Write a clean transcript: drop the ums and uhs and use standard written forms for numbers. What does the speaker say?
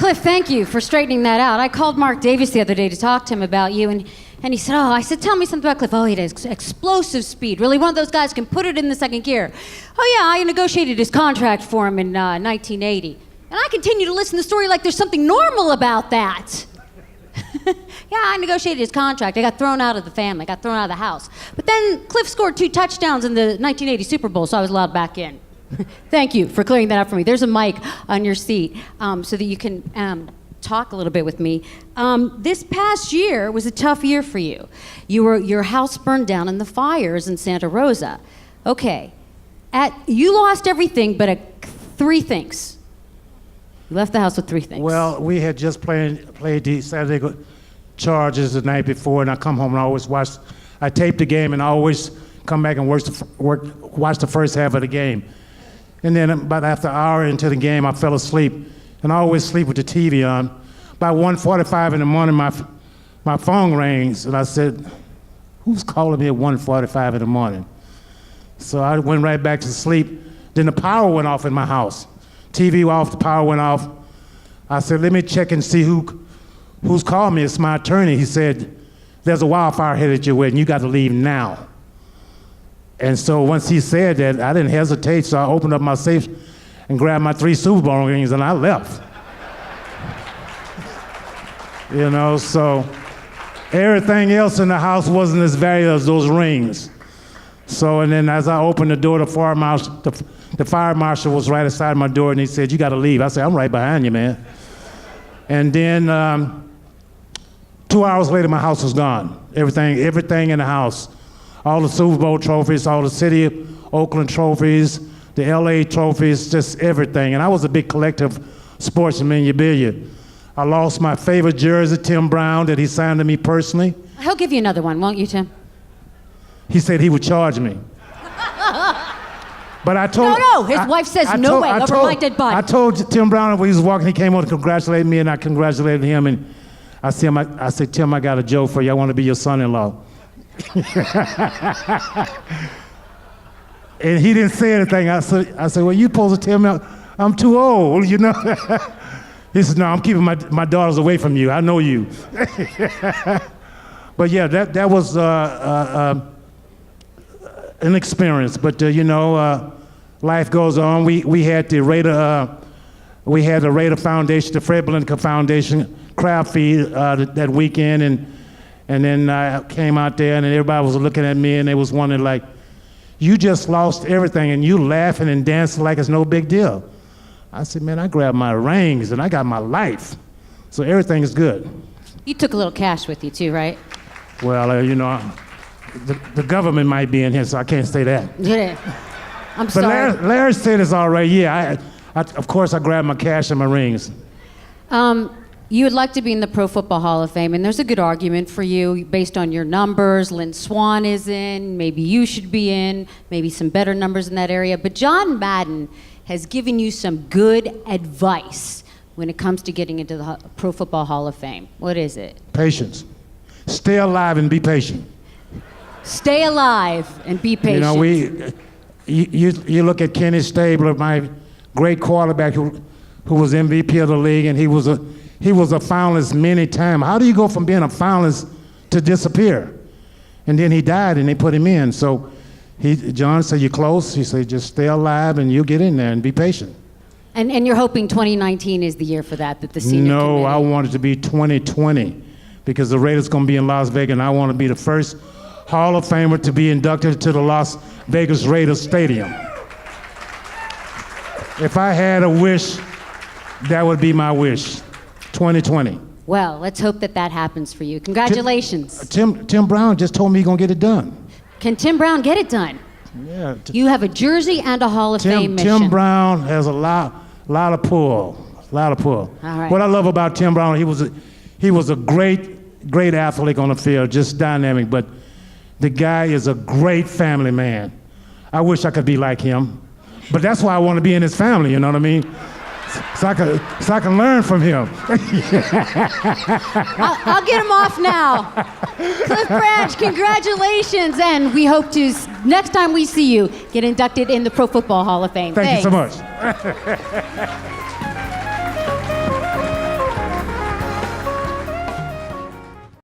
Cliff, thank you for straightening that out. I called Mark Davis the other day to talk to him about you, and he said, I said, tell me something about Cliff. Oh, he has explosive speed. Really, one of those guys can put it in the second gear. Oh, yeah, I negotiated his contract for him in 1980. And I continue to listen to the story like there's something normal about that. Yeah, I negotiated his contract. I got thrown out of the family, got thrown out of the house. But then Cliff scored 2 touchdowns in the 1980 Super Bowl, so I was allowed back in. Thank you for clearing that up for me. There's a mic on your seat so that you can talk a little bit with me. This past year was a tough year for you. Your house burned down in the fires in Santa Rosa. Okay, you lost everything but 3 things. You left the house with 3 things. Well, we had just played the Saturday Chargers the night before, and I come home and I taped the game, and I always come back and watch the first half of the game. And then about after an hour into the game, I fell asleep. And I always sleep with the TV on. By 1:45 in the morning, my phone rings, and I said, who's calling me at 1:45 in the morning? So I went right back to sleep. Then the power went off in my house. TV off, the power went off. I said, let me check and see who's called me. It's my attorney. He said, there's a wildfire headed your way, and you got to leave now. And so once he said that, I didn't hesitate, so I opened up my safe and grabbed my 3 Super Bowl rings, and I left. You know, so everything else in the house wasn't as valuable as those rings. So, and then as I opened the door, the fire marshal was right outside my door, and he said, you got to leave. I said, I'm right behind you, man. And then 2 hours later, my house was gone. Everything in the house. All the Super Bowl trophies, all the City of Oakland trophies, the LA trophies, just everything. And I was a big collector of sports memorabilia. I lost my favorite jersey, Tim Brown, that he signed to me personally. He'll give you another one, won't you, Tim? He said he would charge me. But I told... No, his wife says no way, over my dead body. I told Tim Brown when he was walking, he came over to congratulate me, and I congratulated him, and I said, Tim, I got a joke for you. I want to be your son-in-law. And he didn't say anything. I said, well, you supposed to tell me I'm too old, you know? He said, no, I'm keeping my daughters away from you. I know you. But yeah, that was an experience. But you know, life goes on. We had the Raider Foundation, the Fred Blinker Foundation crab feed that weekend, and then I came out there, and everybody was looking at me, and they was wondering, like, you just lost everything, and you laughing and dancing like it's no big deal. I said, man, I grabbed my rings, and I got my life, so everything is good. You took a little cash with you, too, right? Well, you know, the government might be in here, so I can't say that. Yeah. I'm sorry. But Larry said it's all right. Yeah, of course, I grabbed my cash and my rings. You would like to be in the Pro Football Hall of Fame, and there's a good argument for you based on your numbers. Lynn Swann is in, maybe you should be in, maybe some better numbers in that area. But John Madden has given you some good advice when it comes to getting into the Pro Football Hall of Fame. What is it? Patience. Stay alive and be patient. Stay alive and be patient. You know, you look at Kenny Stabler, my great quarterback who was MVP of the league, and he was a finalist many times. How do you go from being a finalist to disappear? And then he died, and they put him in. So John said, you're close. He said, just stay alive, and you'll get in there, and be patient. And you're hoping 2019 is the year for that the senior No, committee. I want it to be 2020, because the Raiders going to be in Las Vegas, and I want to be the first Hall of Famer to be inducted to the Las Vegas Raiders Stadium. If I had a wish, that would be my wish. 2020. Well, let's hope that happens for you. Congratulations. Tim Brown just told me he's going to get it done. Can Tim Brown get it done? Yeah. You have a jersey and a Hall of Fame mission. Tim Brown has a lot of pull. All right. What I love about Tim Brown, he was a great athlete on the field, just dynamic, but the guy is a great family man. I wish I could be like him. But that's why I want to be in his family, you know what I mean? So I can learn from him. I'll get him off now. Cliff Branch, congratulations, and we hope to, next time we see you, get inducted in the Pro Football Hall of Fame. Thank you so much.